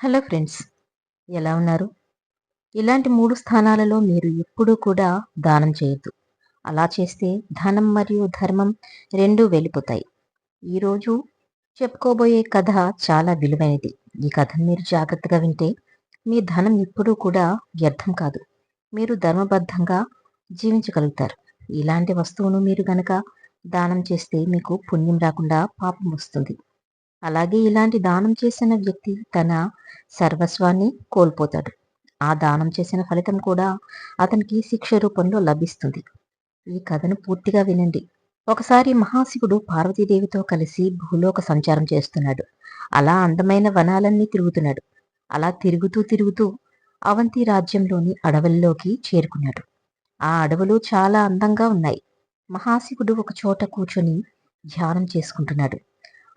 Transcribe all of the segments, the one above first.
Hello friends, ఎలా ఉన్నారు? ఇలాంటి 3 స్థానాలలో మీరు ఎప్పుడూ కూడా దానం చేయొద్దు. అలా చేస్తే ధనం మరియు ధర్మం రెండూ వెళ్ళిపోతాయి. ఈరోజు చెప్పుకోబోయే కథ చాలా విలువైనది. ఈ కథను మీరు జాగ్రత్తగా వింటే మీ ధనం ఎప్పుడూ కూడా వ్యర్థం కాదు. మీరు ధర్మబద్ధంగా జీవించగలుగుతారు. ఇలాంటి వస్తువును మీరు గనక దానం చేస్తే మీకు పుణ్యం రాకుండా పాపం వస్తుంది. అలాగే ఇలాంటి దానం చేసిన వ్యక్తి తన సర్వస్వాన్ని కోల్పోతాడు. ఆ దానం చేసిన ఫలితం కూడా అతనికి శిక్ష రూపంలో లభిస్తుంది. ఈ కథను పూర్తిగా వినండి. ఒకసారి మహాశివుడు పార్వతీదేవితో కలిసి భూలోక సంచారం చేస్తున్నాడు. అలా అందమైన వనాలన్నీ తిరుగుతున్నాడు. అలా తిరుగుతూ అవంతి రాజ్యంలోని అడవుల్లోకి చేరుకున్నాడు. ఆ అడవులు చాలా అందంగా ఉన్నాయి. మహాశివుడు ఒక చోట కూర్చొని ధ్యానం చేసుకుంటున్నాడు.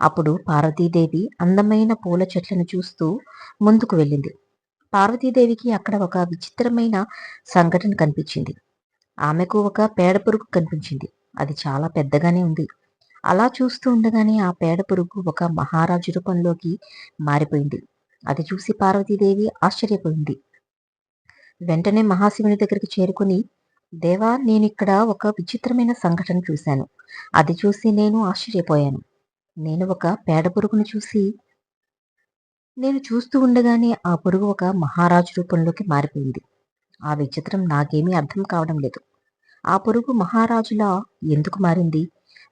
అప్పుడు పార్వతీదేవి అందమైన పూల చెట్లను చూస్తూ ముందుకు వెళ్ళింది. పార్వతీదేవికి అక్కడ ఒక విచిత్రమైన సంఘటన కనిపించింది. ఆమెకు ఒక పేడ పురుగు కనిపించింది. అది చాలా పెద్దగానే ఉంది. అలా చూస్తూ ఉండగానే ఆ పేడ పురుగు ఒక మహారాజు రూపంలోకి మారిపోయింది. అది చూసి పార్వతీదేవి ఆశ్చర్యపోయింది. వెంటనే మహాశివుని దగ్గరికి చేరుకుని, దేవా, నేనిక్కడ ఒక విచిత్రమైన సంఘటన చూశాను. అది చూసి నేను ఆశ్చర్యపోయాను. నేను ఒక పేడ పురుగును నేను చూస్తూ ఉండగానే ఆ పురుగు ఒక మహారాజు రూపంలోకి మారిపోయింది. ఆ విచిత్రం నాకేమీ అర్థం కావడం లేదు. ఆ పురుగు మహారాజులా ఎందుకు మారింది?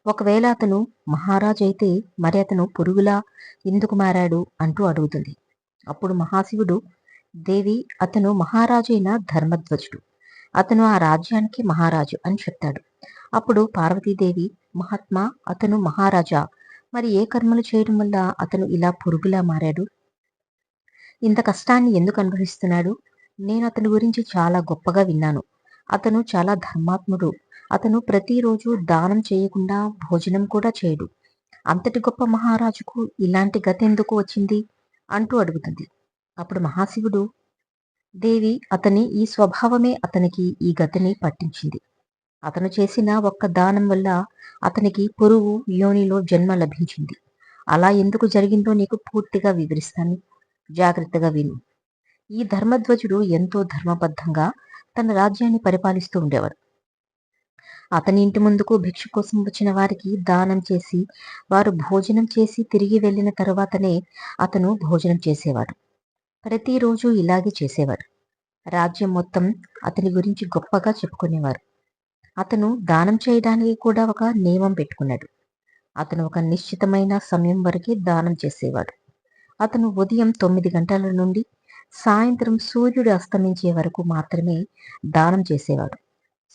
ఒకవేళ అతను మహారాజు అయితే మరి అతను పురుగులా ఎందుకు మారాడు అంటూ అడుగుతుంది. అప్పుడు మహాశివుడు, దేవి, అతను మహారాజైన ధర్మధ్వజుడు. అతను ఆ రాజ్యానికి మహారాజు అని చెప్తాడు. అప్పుడు పార్వతీదేవి, మహాత్మా, అతను మహారాజా, మరి ఏ కర్మలు చేయడం వల్ల అతను ఇలా పురుగులా మారాడు? ఇంత కష్టాన్ని ఎందుకు అనుభవిస్తున్నాడు? నేను అతని గురించి చాలా గొప్పగా విన్నాను. అతను చాలా ధర్మాత్ముడు. అతను ప్రతిరోజు దానం చేయకుండా భోజనం కూడా చేయడు. అంతటి గొప్ప మహారాజుకు ఇలాంటి గతి ఎందుకు వచ్చింది అంటూ అడుగుతుంది. అప్పుడు మహాశివుడు, దేవి, అతని ఈ స్వభావమే అతనికి ఈ గతిని పట్టించింది. అతను చేసిన ఒక్క దానం వల్ల అతనికి పురుగు యోనిలో జన్మ లభించింది. అలా ఎందుకు జరిగిందో నీకు పూర్తిగా వివరిస్తాను. జాగ్రత్తగా విను. ఈ ధర్మధ్వజుడు ఎంతో ధర్మబద్ధంగా తన రాజ్యాన్ని పరిపాలిస్తూ ఉండేవాడు. అతని ఇంటి ముందుకు భిక్ష కోసం వచ్చిన వారికి దానం చేసి వారు భోజనం చేసి తిరిగి వెళ్ళిన తరువాతనే అతను భోజనం చేసేవాడు. ప్రతిరోజు ఇలాగే చేసేవాడు. రాజ్యం మొత్తం అతని గురించి గొప్పగా చెప్పుకునేవారు. అతను దానం చేయడానికి కూడా ఒక నియమం పెట్టుకున్నాడు. అతను ఒక నిశ్చితమైన సమయం వరకే దానం చేసేవాడు. అతను ఉదయం 9 గంటల నుండి సాయంత్రం సూర్యుడు అస్తమించే వరకు మాత్రమే దానం చేసేవాడు.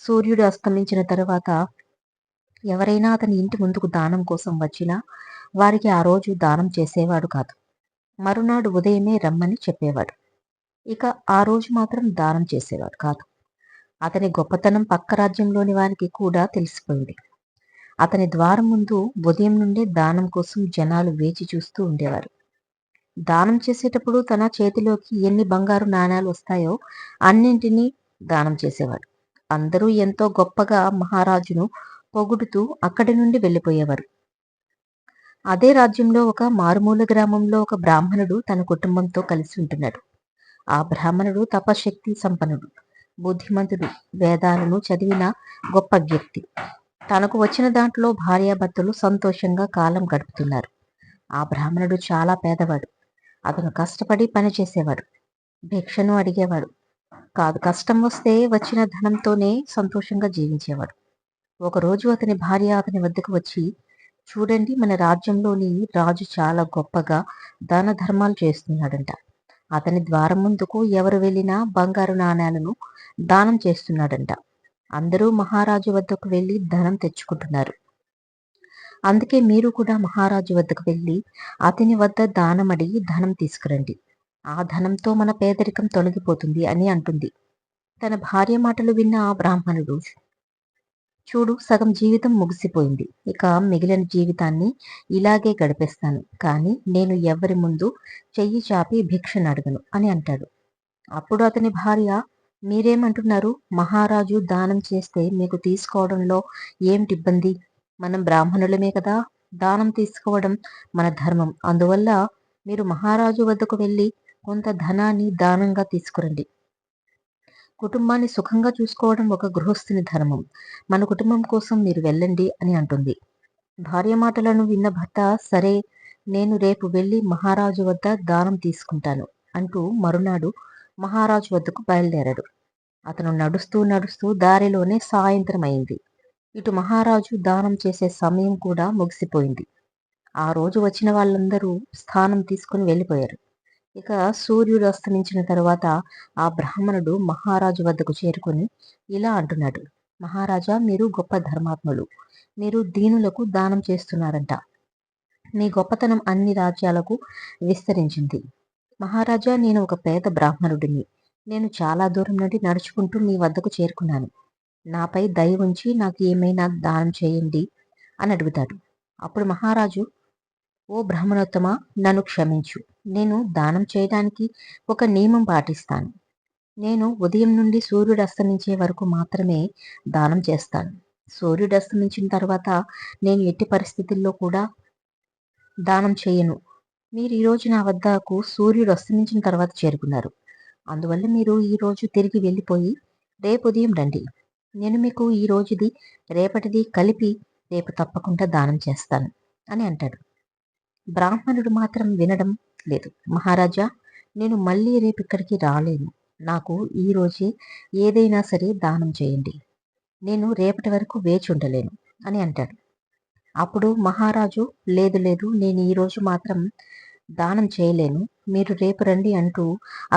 సూర్యుడు అస్తమించిన తరువాత ఎవరైనా అతని ఇంటి ముందుకు దానం కోసం వచ్చినా వారికి ఆ రోజు దానం చేసేవాడు కాదు. మరునాడు ఉదయమే రమ్మని చెప్పేవాడు. ఇక ఆ రోజు మాత్రం దానం చేసేవాడు కాదు. అతని గొప్పతనం పక్క రాజ్యంలోని వారికి కూడా తెలిసిపోయింది. అతని ద్వారం ముందు ఉదయం నుండే దానం కోసం జనాలు వేచి చూస్తూ ఉండేవారు. దానం చేసేటప్పుడు తన చేతిలోకి ఎన్ని బంగారు నాణేలు వస్తాయో అన్నింటినీ దానం చేసేవాడు. అందరూ ఎంతో గొప్పగా మహారాజును పొగుడుతూ అక్కడి నుండి వెళ్ళిపోయేవారు. అదే రాజ్యంలో ఒక మారుమూల గ్రామంలో ఒక బ్రాహ్మణుడు తన కుటుంబంతో కలిసి ఉంటున్నాడు. ఆ బ్రాహ్మణుడు తపశక్తి సంపన్నుడు, బుద్ధిమంతుడు, వేదాలను చదివిన గొప్ప వ్యక్తి. తనకు వచ్చిన దాంట్లో భార్యాభర్తలు సంతోషంగా కాలం గడుపుతున్నారు. ఆ బ్రాహ్మణుడు చాలా పేదవాడు. అతను కష్టపడి పని చేసేవాడు. భిక్షను అడిగేవాడు కాదు. కష్టం వస్తే వచ్చిన ధనంతోనే సంతోషంగా జీవించేవాడు. ఒకరోజు అతని భార్య అతని వద్దకు వచ్చి, చూడండి, మన రాజ్యంలోని రాజు చాలా గొప్పగా దాన ధర్మాలు చేస్తున్నాడంట. అతని ద్వారం ముందుకు ఎవరు వెళ్ళినా బంగారు నాణేలను దానం చేస్తున్నాడంట. అందరూ మహారాజు వద్దకు వెళ్ళి ధనం తెచ్చుకుంటున్నారు. అందుకే మీరు కూడా మహారాజు వద్దకు వెళ్ళి అతని వద్ద దానం అడిగి ధనం తీసుకురండి. ఆ ధనంతో మన పేదరికం తొలగిపోతుంది అని అంటుంది. తన భార్య మాటలు విన్న ఆ బ్రాహ్మణుడు, చూడు, సగం జీవితం ముగిసిపోయింది. ఇక మిగిలిన జీవితాన్ని ఇలాగే గడిపేస్తాను. కానీ నేను ఎవరి ముందు చెయ్యి చాపి భిక్షను అడగను అని అంటాడు. అప్పుడు అతని భార్య, మీరేమంటున్నారు? మహారాజు దానం చేస్తే మీకు తీసుకోవడంలో ఏమిటి ఇబ్బంది? మనం బ్రాహ్మణులమే కదా. దానం తీసుకోవడం మన ధర్మం. అందువల్ల మీరు మహారాజు వద్దకు వెళ్ళి కొంత ధనాన్ని దానంగా తీసుకురండి. కుటుంబాన్ని సుఖంగా చూసుకోవడం ఒక గృహస్థుని ధర్మం. మన కుటుంబం కోసం మీరు వెళ్ళండి అని అంటుంది. భార్య మాటలను విన్న భర్త, సరే నేను రేపు వెళ్ళి మహారాజు వద్ద దానం తీసుకుంటాను అంటూ మరునాడు మహారాజు వద్దకు బయలుదేరాడు. అతను నడుస్తూ నడుస్తూ దారిలోనే సాయంత్రం అయింది. ఇటు మహారాజు దానం చేసే సమయం కూడా ముగిసిపోయింది. ఆ రోజు వచ్చిన వాళ్ళందరూ స్థానం తీసుకుని వెళ్ళిపోయారు. ఇక సూర్యుడు అస్తమించిన తరువాత ఆ బ్రాహ్మణుడు మహారాజు వద్దకు చేరుకొని ఇలా అంటున్నాడు: మహారాజా, మీరు గొప్ప ధర్మాత్ములు. మీరు దీనులకు దానం చేస్తున్నారంట. మీ గొప్పతనం అన్ని రాజ్యాలకు విస్తరించింది. మహారాజా, నేను ఒక పేద బ్రాహ్మణుడిని. నేను చాలా దూరం నుండి నడుచుకుంటూ మీ వద్దకు చేరుకున్నాను. నాపై దయ ఉంచి నాకు ఏమైనా దానం చేయండి అని అడుగుతాడు. అప్పుడు మహారాజు, ఓ బ్రాహ్మణోత్తమ, నన్ను క్షమించు. నేను దానం చేయడానికి ఒక నియమం పాటిస్తాను. నేను ఉదయం నుండి సూర్యుడు అస్తమించే వరకు మాత్రమే దానం చేస్తాను. సూర్యుడు అస్తమించిన తర్వాత నేను ఎట్టి పరిస్థితుల్లో కూడా దానం చేయను. మీరు ఈరోజు నా వద్దకు సూర్యుడు అస్తమించిన తర్వాత చేరుకున్నారు. అందువల్ల మీరు ఈరోజు తిరిగి వెళ్ళిపోయి రేపు ఉదయం రండి. నేను మీకు ఈ రోజుది రేపటిది కలిపి రేపు తప్పకుండా దానం చేస్తాను అని అంటాడు. బ్రాహ్మణుడు మాత్రం వినడం లేదు. మహారాజా, నేను మళ్ళీ రేపు ఇక్కడికి రాలేను. నాకు ఈ రోజే ఏదైనా సరే దానం చేయండి. నేను రేపటి వరకు వేచి ఉండలేను అని అంటాడు. అప్పుడు మహారాజు, లేదు లేదు, నేను ఈరోజు మాత్రం దానం చేయలేను. మీరు రేపు రండి అంటూ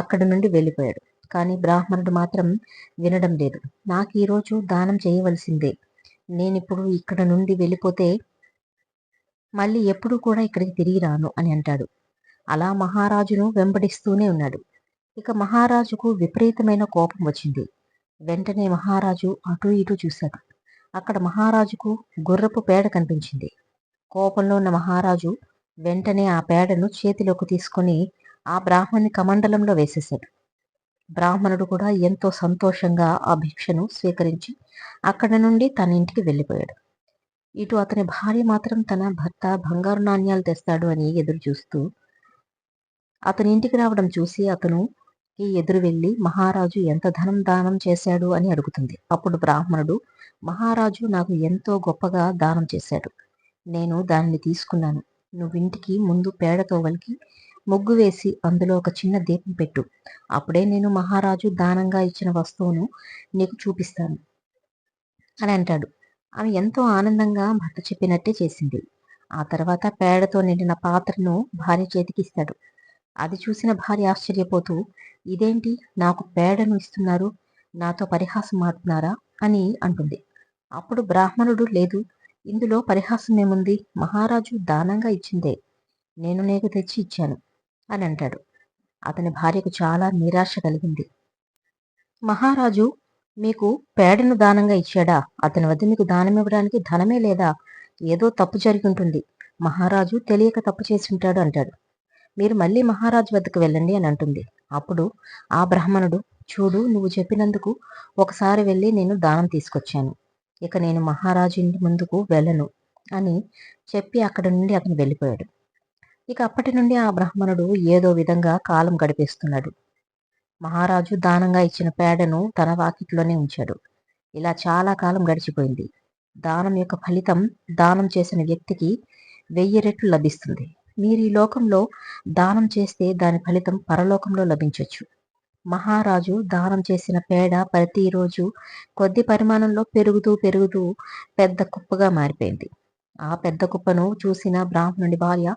అక్కడి నుండి వెళ్ళిపోయాడు. కానీ బ్రాహ్మణుడు మాత్రం వినడం లేదు. నాకు ఈరోజు దానం చేయవలసిందే. నేనిప్పుడు ఇక్కడ నుండి వెళ్ళిపోతే మళ్ళీ ఎప్పుడు కూడా ఇక్కడికి తిరిగి రాను అని అంటాడు. అలా మహారాజును వెంబడిస్తూనే ఉన్నాడు. ఇక మహారాజుకు విపరీతమైన కోపం వచ్చింది. వెంటనే మహారాజు అటూ ఇటూ చూశాడు. అక్కడ మహారాజుకు గుర్రపు పేడ కనిపించింది. కోపంలో ఉన్న మహారాజు వెంటనే ఆ పేడను చేతిలోకి తీసుకొని ఆ బ్రాహ్మణి కమండలంలో వేసేశాడు. బ్రాహ్మణుడు కూడా ఎంతో సంతోషంగా ఆ భిక్షను స్వీకరించి అక్కడ నుండి తన ఇంటికి వెళ్ళిపోయాడు. ఇటు అతని భార్య మాత్రం తన భర్త బంగారు నాణ్యాలు తెస్తాడు అని ఎదురు చూస్తూ అతని ఇంటికి రావడం చూసి అతను ఎదురు వెళ్ళి మహారాజు ఎంత ధనం దానం చేశాడు అని అడుగుతుంది. అప్పుడు బ్రాహ్మణుడు, మహారాజు నాకు ఎంతో గొప్పగా దానం చేశాడు. నేను దానిని తీసుకున్నాను. నువ్వింటికి ముందు పేడతో వలికి ముగ్గు వేసి అందులో ఒక చిన్న దీపం పెట్టు. అప్పుడే నేను మహారాజు దానంగా ఇచ్చిన వస్తువును నీకు చూపిస్తాను అని అంటాడు. ఆమె ఎంతో ఆనందంగా భర్త చెప్పినట్టే చేసింది. ఆ తర్వాత పేడతో నిండిన పాత్రను భార్య చేతికి ఇస్తాడు. అది చూసిన భార్య ఆశ్చర్యపోతూ, ఇదేంటి, నాకు పేడను ఇస్తున్నారు, నాతో పరిహాసం ఆడుతున్నారా అని అంటుంది. అప్పుడు బ్రాహ్మణుడు, లేదు, ఇందులో పరిహాసం ఏముంది, మహారాజు దానంగా ఇచ్చిందే, నేను నీకు తెచ్చి ఇచ్చాను అని అంటాడు. అతని భార్యకు చాలా నిరాశ కలిగింది. మహారాజు మీకు పేడను దానంగా ఇచ్చాడా? అతని వద్ద మీకు దానం ఇవ్వడానికి ధనమే లేదా? ఏదో తప్పు జరిగి ఉంటుంది. మహారాజు తెలియక తప్పు చేసి ఉంటాడు అంటాడు. మీరు మళ్ళీ మహారాజు వద్దకు వెళ్ళండి అని అంటుంది. అప్పుడు ఆ బ్రాహ్మణుడు, చూడు, నువ్వు చెప్పినందుకు ఒకసారి వెళ్ళి నేను దానం తీసుకొచ్చాను. ఇక నేను మహారాజు ఇంటి ముందుకు వెళ్ళను అని చెప్పి అక్కడి నుండి అతను వెళ్ళిపోయాడు. ఇక అప్పటి నుండి ఆ బ్రాహ్మణుడు ఏదో విధంగా కాలం గడిపేస్తున్నాడు. మహారాజు దానంగా ఇచ్చిన పేడను తన వాకిట్లోనే ఉంచాడు. ఇలా చాలా కాలం గడిచిపోయింది. దానం యొక్క ఫలితం దానం చేసిన వ్యక్తికి 1000 రెట్లు లభిస్తుంది. మీరు ఈ లోకంలో దానం చేస్తే దాని ఫలితం పరలోకంలో లభించవచ్చు. మహారాజు దానం చేసిన పేడ ప్రతిరోజు కొద్ది పరిమాణంలో పెరుగుతూ పెరుగుతూ పెద్ద కుప్పగా మారిపోయింది. ఆ పెద్ద కుప్పను చూసిన బ్రాహ్మణుడి భార్య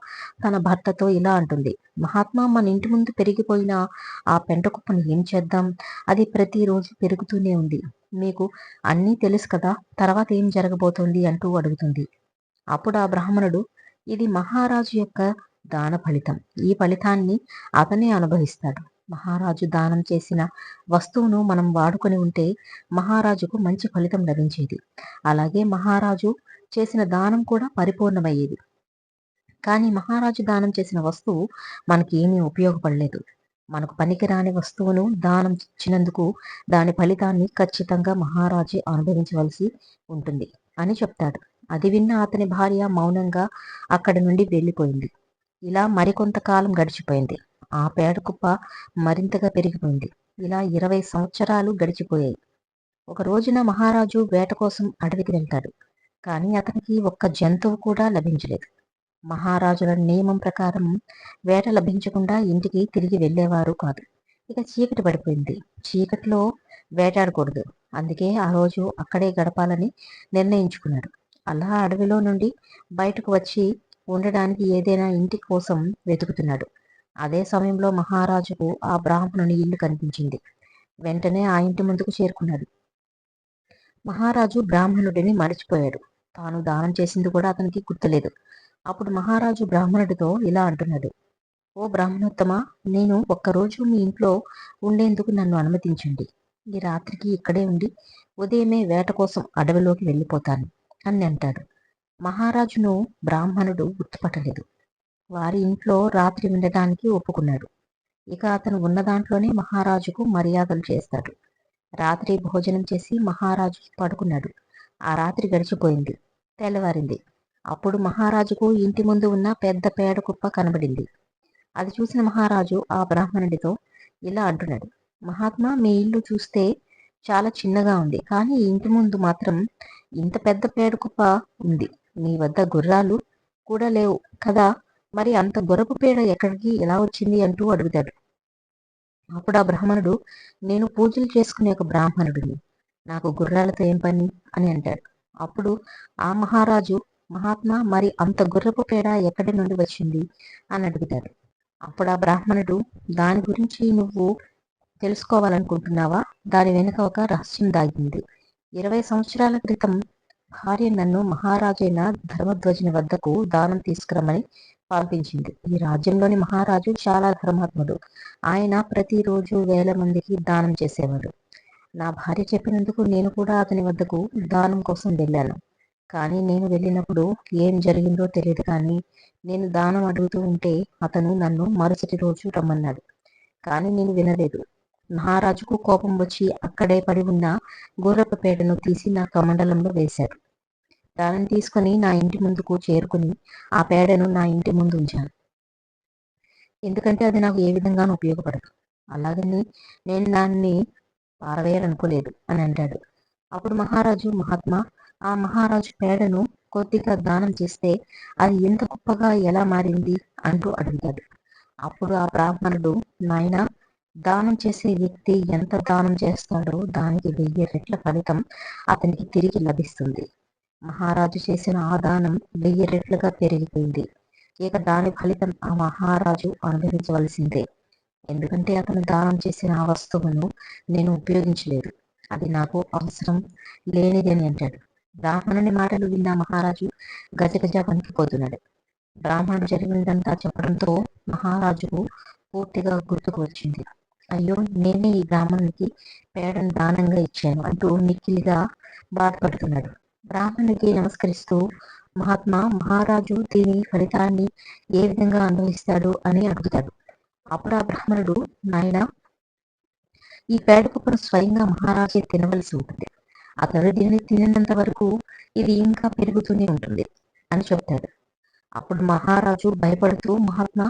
తన భర్తతో ఇలా అంటుంది, మహాత్మా, మన ఇంటి ముందు పెరిగిపోయిన ఆ పెంట కుప్పను ఏం చేద్దాం? అది ప్రతిరోజు పెరుగుతూనే ఉంది. మీకు అన్నీ తెలుసు కదా, తర్వాత ఏం జరగబోతోంది అంటూ అడుగుతుంది. అప్పుడు ఆ బ్రాహ్మణుడు, ఇది మహారాజు యొక్క దాన ఫలితం. ఈ ఫలితాన్ని అతనే అనుభవిస్తాడు. మహారాజు దానం చేసిన వస్తువును మనం వాడుకొని ఉంటే మహారాజుకు మంచి ఫలితం లభించేది. అలాగే మహారాజు చేసిన దానం కూడా పరిపూర్ణమయ్యేది. కానీ మహారాజు దానం చేసిన వస్తువు మనకి ఏమీ ఉపయోగపడలేదు. మనకు పనికిరాని వస్తువును దానం ఇచ్చినందుకు దాని ఫలితాన్ని ఖచ్చితంగా మహారాజే అనుభవించవలసి ఉంటుంది అని చెప్తాడు. అది విన్న అతని భార్య మౌనంగా అక్కడి నుండి వెళ్ళిపోయింది. ఇలా మరికొంతకాలం గడిచిపోయింది. ఆ పేడ కుప్ప మరింతగా పెరిగిపోయింది. ఇలా 20 సంవత్సరాలు గడిచిపోయాయి. ఒక రోజున మహారాజు వేట కోసం అడవికి వెళ్తాడు. కానీ అతనికి ఒక్క జంతువు కూడా లభించలేదు. మహారాజుల నియమం ప్రకారం వేట లభించకుండా ఇంటికి తిరిగి వెళ్ళేవారు కాదు. ఇక చీకటి పడిపోయింది. చీకటిలో వేటాడకూడదు. అందుకే ఆ రోజు అక్కడే గడపాలని నిర్ణయించుకున్నాడు. అలా అడవిలో నుండి బయటకు వచ్చి ఉండడానికి ఏదైనా ఇంటి కోసం వెతుకుతున్నాడు. అదే సమయంలో మహారాజుకు ఆ బ్రాహ్మణుని ఇల్లు కనిపించింది. వెంటనే ఆ ఇంటి ముందుకు చేరుకున్నాడు. మహారాజు బ్రాహ్మణుడిని మరిచిపోయాడు. తాను దానం చేసింది కూడా అతనికి గుర్తులేదు. అప్పుడు మహారాజు బ్రాహ్మణుడితో ఇలా అంటున్నాడు: ఓ బ్రాహ్మణోత్తమ, నేను ఒక్కరోజు మీ ఇంట్లో ఉండేందుకు నన్ను అనుమతించండి. ఈ రాత్రికి ఇక్కడే ఉండి ఉదయమే వేట కోసం అడవిలోకి వెళ్ళిపోతాను అని అంటాడు. మహారాజును బ్రాహ్మణుడు గుర్తుపట్టలేదు. వారి ఇంట్లో రాత్రి ఉండటానికి ఒప్పుకున్నాడు. ఇక అతను ఉన్న దాంట్లోనే మహారాజుకు మర్యాదలు చేస్తాడు. రాత్రి భోజనం చేసి మహారాజు పడుకున్నాడు. ఆ రాత్రి గడిచిపోయింది. తెల్లవారింది. అప్పుడు మహారాజుకు ఇంటి ముందు ఉన్న పెద్ద పేడ కుప్ప కనబడింది. అది చూసిన మహారాజు ఆ బ్రాహ్మణుడితో ఇలా అంటున్నాడు: మహాత్మా, మీ ఇల్లు చూస్తే చాలా చిన్నగా ఉంది, కానీ ఇంటి ముందు మాత్రం ఇంత పెద్ద పేడ కుప్ప ఉంది. మీ వద్ద గుర్రాలు కూడా లేవు కదా, మరి అంత గుర్రపు పేడ ఎక్కడికి ఎలా వచ్చింది అంటూ అడుగుతాడు. అప్పుడు ఆ బ్రాహ్మణుడు, నేను పూజలు చేసుకునే ఒక బ్రాహ్మణుడిని, నాకు గుర్రాలతో ఏం పని అని అంటాడు. అప్పుడు ఆ మహారాజు, మహాత్మా, మరి అంత గుర్రపు పేడ ఎక్కడి నుండి వచ్చింది అని అడుగుతాడు. అప్పుడు ఆ బ్రాహ్మణుడు, దాని గురించి నువ్వు తెలుసుకోవాలనుకుంటున్నావా? దాని వెనుక ఒక రహస్యం దాగింది. 20 సంవత్సరాల క్రితం భార్య నన్ను మహారాజైన ధర్మధ్వజుని వద్దకు దానం తీసుకురమ్మని పంపించింది. ఈ రాజ్యంలోని మహారాజు చాలా ధర్మాత్ముడు. ఆయన ప్రతిరోజు వేల మందికి దానం చేసేవాడు. నా భార్య చెప్పినందుకు నేను కూడా అతని వద్దకు దానం కోసం వెళ్ళాను. కానీ నేను వెళ్ళినప్పుడు ఏం జరిగిందో తెలియదు. కానీ నేను దానం అడుగుతూ ఉంటే అతను నన్ను మరుసటి రోజు రమ్మన్నాడు. కానీ నేను వినలేదు. మహారాజుకు కోపం వచ్చి అక్కడే పడి ఉన్న గుర్రపు పేడను తీసి నా కమండలంలో వేశాడు. దానిని తీసుకుని నా ఇంటి ముందుకు చేరుకుని ఆ పేడను నా ఇంటి ముందు ఉంచాను. ఎందుకంటే అది నాకు ఏ విధంగానూ ఉపయోగపడదు. అలాగని నేను దాన్ని పారవేయాలనుకోలేదు అని అంటాడు. అప్పుడు మహారాజు, మహాత్మా, ఆ మహారాజు పేడను కొద్దిగా దానం చేస్తే అది ఎంత గొప్పగా ఎలా మారింది అంటూ అడుగుతాడు. అప్పుడు ఆ బ్రాహ్మణుడు, నాయన, దానం చేసే వ్యక్తి ఎంత దానం చేస్తాడో దానికి 1000 రెట్ల ఫలితం అతనికి తిరిగి లభిస్తుంది. మహారాజు చేసిన ఆ దానం 1000 రెట్లుగా పెరిగిపోయింది. ఇక దాని ఫలితం ఆ మహారాజు అనుభవించవలసిందే. ఎందుకంటే అతను దానం చేసిన ఆ వస్తువును నేను ఉపయోగించలేదు. అది నాకు అవసరం లేనిది అని అంటాడు. బ్రాహ్మణుని మాటలు విన్న మహారాజు గజగజ వణికిపోతున్నాడు. బ్రాహ్మణుడు జరిగినదంతా చెప్పడంతో మహారాజుకు పూర్తిగా గుర్తుకు వచ్చింది. అయ్యో, నేనే ఈ బ్రాహ్మణునికి పేడను దానంగా ఇచ్చాను అంటూ మిక్కిలిగా బాధపడుతున్నాడు. బ్రాహ్మణునికి నమస్కరిస్తూ, మహాత్మా, మహారాజు దీని ఫలితాన్ని ఏ విధంగా అనుభవిస్తాడు అని అడుగుతాడు. అప్పుడు ఆ బ్రాహ్మణుడు, నాయన, ఈ పేడ కుప్పను స్వయంగా మహారాజే తినవలసి ఉంటుంది. అతడు దీన్ని తినేంత వరకు ఇది ఇంకా పెరుగుతూనే ఉంటుంది అని చెప్తాడు. అప్పుడు మహారాజు భయపడుతూ, మహాత్మా,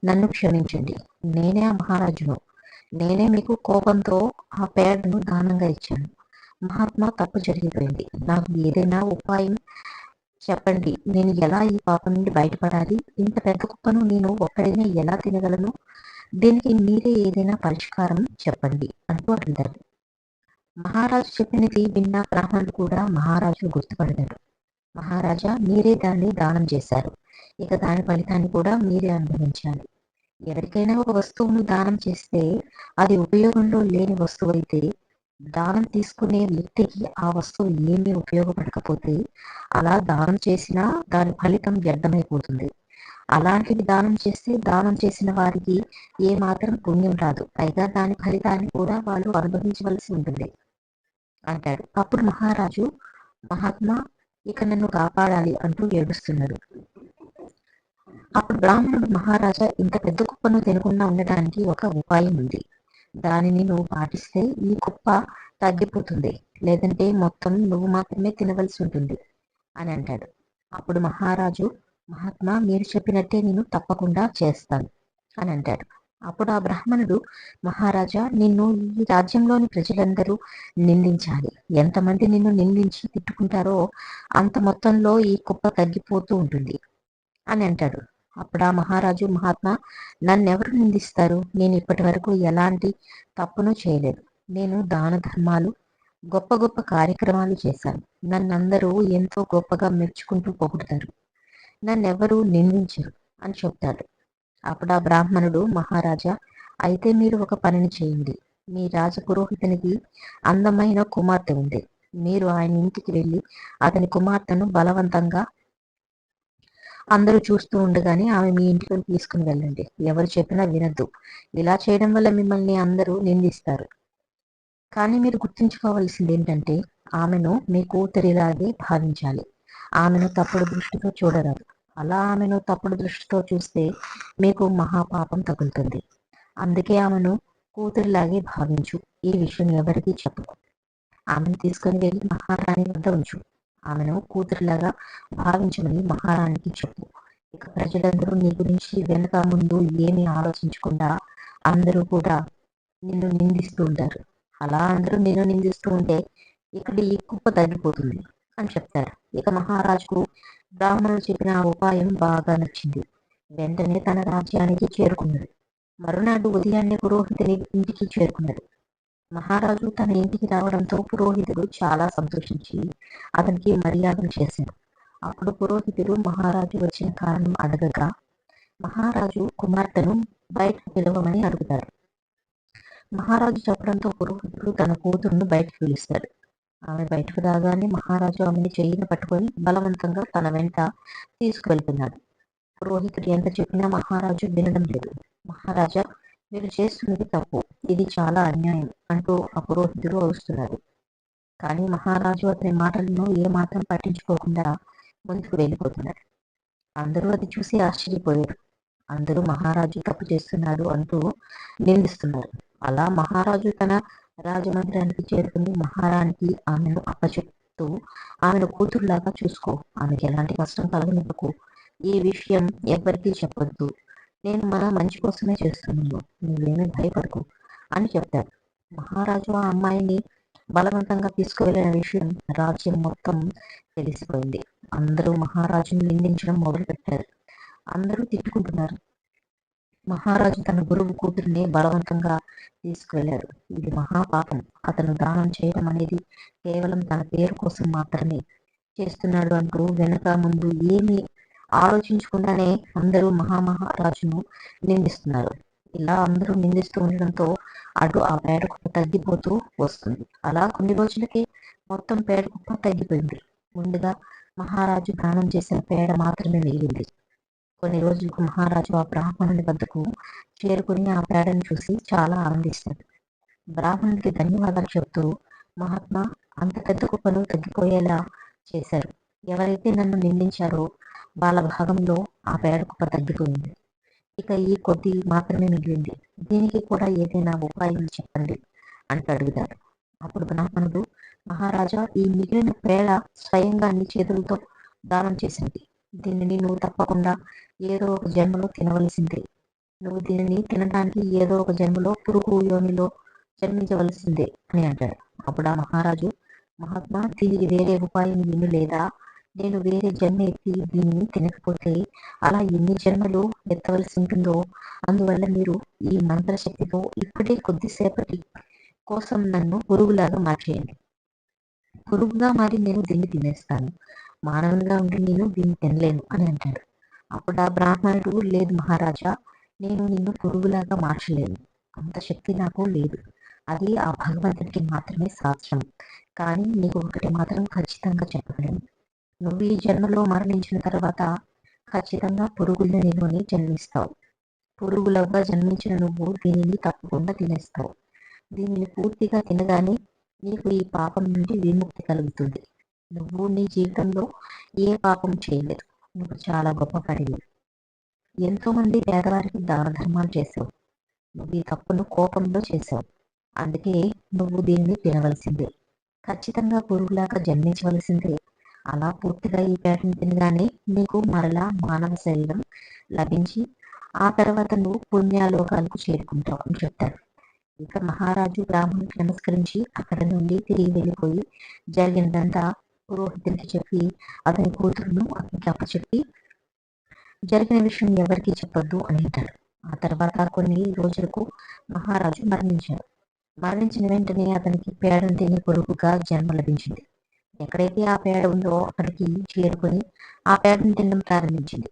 నన్ను క్షమించండి. నేనే ఆ మహారాజును. నేనే మీకు కోపంతో ఆ పేడను దానంగా ఇచ్చాను. మహాత్మా, తప్పు జరిగిపోయింది. నాకు ఏదైనా ఉపాయం చెప్పండి. నేను ఎలా ఈ పాపం నుండి బయటపడాలి? ఇంత పెద్ద కుప్పను నేను ఒక్కడినే ఎలా తినగలను? దీనికి మీరే ఏదైనా పరిష్కారం చెప్పండి అంటూ అడుగుతాడు. మహారాజు చెప్పినది విన్న బ్రాహ్మణుడు కూడా మహారాజు గుర్తుపడతాడు. మహారాజా, మీరే దాన్ని దానం చేశారు. ఇక దాని ఫలితాన్ని కూడా మీరే అనుభవించాలి. ఎవరికైనా ఒక వస్తువును దానం చేస్తే అది ఉపయోగంలో లేని వస్తువు అయితే దానం తీసుకునే వ్యక్తికి ఆ వస్తువు ఏమీ ఉపయోగపడకపోతే అలా దానం చేసినా దాని ఫలితం వ్యర్థమైపోతుంది. అలాంటివి దానం చేస్తే దానం చేసిన వారికి ఏ మాత్రం పుణ్యం రాదు. పైగా దాని ఫలితాన్ని కూడా వాళ్ళు అనుభవించవలసి ఉంటుంది అంటాడు. అప్పుడు మహారాజు, మహాత్మా, ఇక నన్ను కాపాడాలి అంటూ ఏడుస్తున్నాడు. అప్పుడు బ్రాహ్మణుడు, మహారాజా, ఇంత పెద్ద కుప్పను తినకుండా ఉండటానికి ఒక ఉపాయం ఉంది. దానిని నువ్వు పాటిస్తే ఈ కుప్ప తగ్గిపోతుంది. లేదంటే మొత్తం నువ్వు మాత్రమే తినవలసి ఉంటుంది అని అంటాడు. అప్పుడు మహారాజు, మహాత్మా, మీరు చెప్పినట్టే నేను తప్పకుండా చేస్తాను అని అంటాడు. అప్పుడు ఆ బ్రాహ్మణుడు, మహారాజా, నిన్ను ఈ రాజ్యంలోని ప్రజలందరూ నిందించాలి. ఎంతమంది నిన్ను నిందించి తిట్టుకుంటారో అంత మొత్తంలో ఈ కుప్ప తగ్గిపోతూ ఉంటుంది అని అంటాడు. అప్పుడు ఆ మహారాజు, మహాత్మా, నన్నెవరు నిందిస్తారు? నేను ఇప్పటి వరకు ఎలాంటి తప్పును చేయలేదు. నేను దాన ధర్మాలు, గొప్ప గొప్ప కార్యక్రమాలు చేశాను. నన్నందరూ ఎంతో గొప్పగా మెచ్చుకుంటూ పొగుడుతారు. నన్నెవరూ నిందించరు అని చెప్తాడు. అప్పుడు ఆ బ్రాహ్మణుడు, మహారాజా, అయితే మీరు ఒక పనిని చేయండి. మీ రాజపురోహితునికి అందమైన కుమార్తె ఉంది. మీరు ఆయన ఇంటికి వెళ్ళి అతని కుమార్తెను బలవంతంగా అందరూ చూస్తూ ఉండగానే ఆమె మీ ఇంటికి తీసుకుని వెళ్ళండి. ఎవరు చెప్పినా వినద్దు. ఇలా చేయడం వల్ల మిమ్మల్ని అందరూ నిందిస్తారు. కానీ మీరు గుర్తుంచుకోవాల్సింది ఏంటంటే ఆమెను మీ కూతురిలాగే భావించాలి. ఆమెను తప్పుడు దృష్టితో చూడరాదు. అలా ఆమెను తప్పుడు దృష్టితో చూస్తే మీకు మహాపాపం తగులుతుంది. అందుకే ఆమెను కూతురిలాగే భావించు. ఈ విషయం ఎవరికీ చెప్పకు. ఆమెను తీసుకుని వెళ్ళి మహారాణి వద్ద ఉంచు. ఆమెను కూతురిలాగా భావించమని మహారాణికి చెప్పు. ఇక ప్రజలందరూ నీ గురించి వెనక ముందు ఏమీ ఆలోచించకుండా అందరూ కూడా నిన్ను నిందిస్తూ ఉంటారు. అలా అందరూ నిన్ను నిందిస్తూ ఉంటే ఇక్కడ ఈ కుప్ప తగ్గిపోతుంది అని చెప్తారు. ఇక మహారాజుకు బ్రాహ్మణుడు చెప్పిన ఆ ఉపాయం బాగా నచ్చింది. వెంటనే తన రాజ్యానికి చేరుకున్నాడు. మరునాడు ఉదయాన్నే పురోహితుని ఇంటికి చేరుకున్నాడు. మహారాజు తన ఇంటికి రావడంతో పురోహితుడు చాలా సంతోషించి అతనికి మర్యాదలు చేశాడు. అప్పుడు పురోహితుడు మహారాజు వచ్చిన కారణం అడగగా మహారాజు కుమార్తెను బయటకు పిలవమని అడుగుతాడు. మహారాజు చెప్పడంతో పురోహితుడు తన కూతురును బయటకు పిలుస్తాడు. ఆమె బయటకు రాగానే మహారాజు ఆమెను చెయ్యిని పట్టుకొని బలవంతంగా తన వెంట తీసుకువెళ్తున్నాడు. పురోహితుడు ఎంత చెప్పినా మహారాజు వినడం లేదు. మహారాజా, మీరు చేస్తున్నది తప్పు. ఇది చాలా అన్యాయం అంటూ ఆ పురోహితుడు అరుస్తున్నాడు. కానీ మహారాజు అతని మాటలను ఏమాత్రం పట్టించుకోకుండా ముందుకు వెళ్ళిపోతున్నాడు. అందరూ అది చూసి ఆశ్చర్యపోయారు. అందరూ మహారాజు తప్పు చేస్తున్నాడు అంటూ నిందిస్తున్నారు. అలా మహారాజు తన రాజమందిరానికి చేరుకుని మహారాణికి ఆమెను అప్పచెప్తూ, ఆమెను కూతురులాగా చూసుకో, ఆమెకి ఎలాంటి కష్టం కలగనివ్వకు, ఈ విషయం ఎవరికీ చెప్పొద్దు, నేను మన మంచి కోసమే చేస్తున్నాను, నువ్వేమీ భయపడకు అని చెప్తాడు. మహారాజు ఆ అమ్మాయిని బలవంతంగా తీసుకువెళ్ళిన విషయం రాజ్యం మొత్తం తెలిసిపోయింది. అందరూ మహారాజుని నిందించడం మొదలుపెట్టారు. అందరూ తిట్టుకుంటున్నారు. మహారాజు తన గురువు కూతురిని బలవంతంగా తీసుకువెళ్ళాడు. ఇది మహాపాపం. అతను దానం చేయడం అనేది కేవలం తన పేరు కోసం మాత్రమే చేస్తున్నాడు అంటూ వెనక ముందు ఏమీ ఆలోచించకుండానే అందరూ మహారాజును నిందిస్తున్నారు. ఇలా అందరూ నిందిస్తూ ఉండడంతో అటు ఆ పేడ కుప్ప తగ్గిపోతూ వస్తుంది. అలా కొన్ని రోజులకి మొత్తం పేడ కుప్ప తగ్గిపోయింది. ముందుగా మహారాజు దానం చేసిన పేడ మాత్రమే మిగిలింది. కొన్ని రోజులకు మహారాజు ఆ బ్రాహ్మణుని వద్దకు చేరుకుని ఆ పేడను చూసి చాలా ఆనందిస్తాడు. బ్రాహ్మణుడికి ధన్యవాదాలు చెబుతూ, మహాత్మా, అంత పెద్ద కుప్పను తగ్గిపోయేలా చేశారు. ఎవరైతే నన్ను నిందించారో వాళ్ళ భాగంలో ఆ పేడ కుప్ప తగ్గిపోయింది. ఇక ఈ కొద్ది మాత్రమే మిగిలింది. దీనికి కూడా ఏదైనా ఉపాయం చెప్పండి అంటూ అడుగుతాడు. అప్పుడు బ్రాహ్మణుడు, మహారాజా, ఈ మిగిలిన పేడ స్వయంగా నీ చేతులతో దానం చేసింది. దీనిని నువ్వు తప్పకుండా ఏదో ఒక జన్మలో తినవలసిందే. నువ్వు దీనిని తినడానికి ఏదో ఒక జన్మలో పురుగు యోనిలో జన్మించవలసిందే అని అంటాడు. అప్పుడు ఆ మహారాజు, మహాత్మా, దీనికి వేరే ఉపాయం ఏమీ లేదా? నేను వేరే జన్మ ఎత్తి దీన్ని తినకపోతే అలా ఎన్ని జన్మలు ఎత్తవలసి ఉంటుందో. అందువల్ల మీరు ఈ మంత్రశక్తితో ఇప్పుడే కొద్దిసేపటి కోసం నన్ను పురుగులాగా మార్చేయండి. పురుగుగా మారి నేను దీన్ని తినేస్తాను. మానవునిగా ఉండి నేను దీన్ని తినలేను అని అంటాడు. అప్పుడు ఆ బ్రాహ్మణుడు, లేదు మహారాజా, నేను నిన్ను పురుగులాగా మార్చలేను. అంత శక్తి నాకు లేదు. అది ఆ భగవంతుడికి మాత్రమే సాధ్యం. కానీ నీకు ఒకటి మాత్రం ఖచ్చితంగా చెప్పగలను. నువ్వు ఈ జన్మలో మరణించిన తర్వాత ఖచ్చితంగా పురుగుల నీలోనే జన్మిస్తావు. పురుగులవ్వ జన్మించిన నువ్వు దీనిని తప్పకుండా తినేస్తావు. దీనిని పూర్తిగా తినగానే నీకు ఈ పాపం నుండి విముక్తి కలుగుతుంది. నువ్వు నీ జీవితంలో ఏ పాపం చేయలేదు. నువ్వు చాలా గొప్ప పడివి. ఎంతో మంది పేదవారికి దాన ధర్మాలు చేసావు. నువ్వు ఈ తప్పును కోపంలో చేసావు. అందుకే నువ్వు దీన్ని తినవలసిందే. ఖచ్చితంగా పురుగులాగా జన్మించవలసిందే. అలా పూర్తిగా ఈ పేటను తినగానే నీకు మరలా మానవ శరీరం లభించి ఆ తర్వాత నువ్వు పుణ్యలోకాలకు చేరుకుంటావు అని చెప్తాడు. ఇక మహారాజు బ్రాహ్మణుడికి నమస్కరించి అక్కడ నుండి తిరిగి వెళ్ళిపోయి జరిగిందంతా పురోహితునికి చెప్పి అతని కూతురును అతనికి అప్పచెప్పి జరిగిన విషయం ఎవరికీ చెప్పొద్దు అని అంటాడు. ఆ తర్వాత కొన్ని రోజులకు మహారాజు మరణించాడు. మరణించిన వెంటనే అతనికి పేడను తినే పురుగుగా జన్మ లభించింది. ఎక్కడైతే ఆ పేడ ఉందో అక్కడికి చేరుకొని ఆ పేడను తినడం ప్రారంభించింది.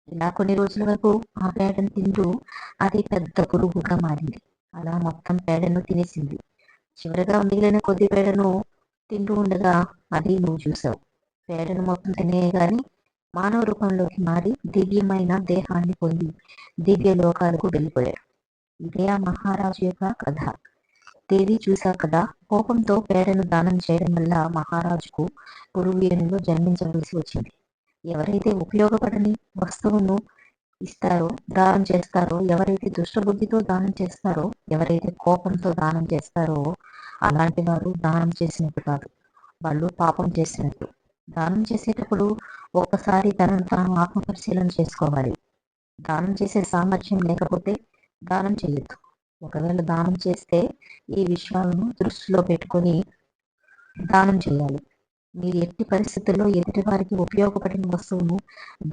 ఇలా కొన్ని రోజుల వరకు ఆ పేడను తింటూ అది పెద్ద పురుగుగా మారింది. అలా మొత్తం పేడను తినేసింది. చివరగా మిగిలిన కొద్ది పేడను తింటూ ఉండగా అది నువ్వు చూసావు. పేడను మొత్తం తినేయగానే మానవ రూపంలోకి మారి దివ్యమైన దేహాన్ని పొంది దివ్య లోకాలకు వెళ్ళిపోయాడు. ఇదే ఆ మహారాజు యొక్క కథ. దేవి చూశావు కదా, కోపంతో పేడను దానం చేయడం వల్ల మహారాజుకు పురువీరునిలో జన్మించవలసి వచ్చింది. ఎవరైతే ఉపయోగపడని వస్తువును ఇస్తారో, దానం చేస్తారో, ఎవరైతే దుష్టబుద్ధితో దానం చేస్తారో, ఎవరైతే కోపంతో దానం చేస్తారో అలాంటి వారు దానం చేసినట్టు కాదు, వాళ్ళు పాపం చేసినట్టు. దానం చేసేటప్పుడు ఒక్కసారి తనను తాను ఆత్మపరిశీలన చేసుకోవాలి. దానం చేసే సామర్థ్యం లేకపోతే దానం చేయొద్దు. ఒకవేళ దానం చేస్తే ఈ విషయాలను దృష్టిలో పెట్టుకొని దానం చేయాలి. మీరు ఎట్టి పరిస్థితుల్లో ఎదుటి వారికి ఉపయోగపడిన వస్తువును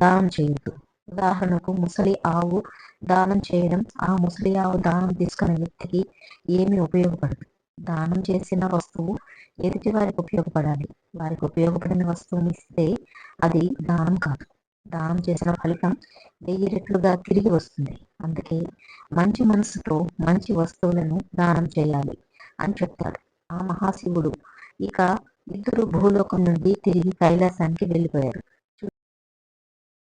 దానం చేయొద్దు. ఉదాహరణకు ముసలి ఆవు దానం చేయడం, ఆ ముసలి ఆవు దానం తీసుకున్న వ్యక్తికి ఏమీ ఉపయోగపడదు. దానం చేసిన వస్తువు ఎదుటి వారికి ఉపయోగపడాలి. వారికి ఉపయోగపడిన వస్తువుని ఇస్తే అది దానం కాదు. దానం చేసిన ఫలితం 1000 రెట్లుగా తిరిగి వస్తుంది. అందుకే మంచి మనసుతో మంచి వస్తువులను దానం చేయాలి అని చెప్తాడు ఆ మహాశివుడు. ఇక ఇద్దరు భూలోకం నుండి తిరిగి కైలాసానికి వెళ్ళిపోయారు.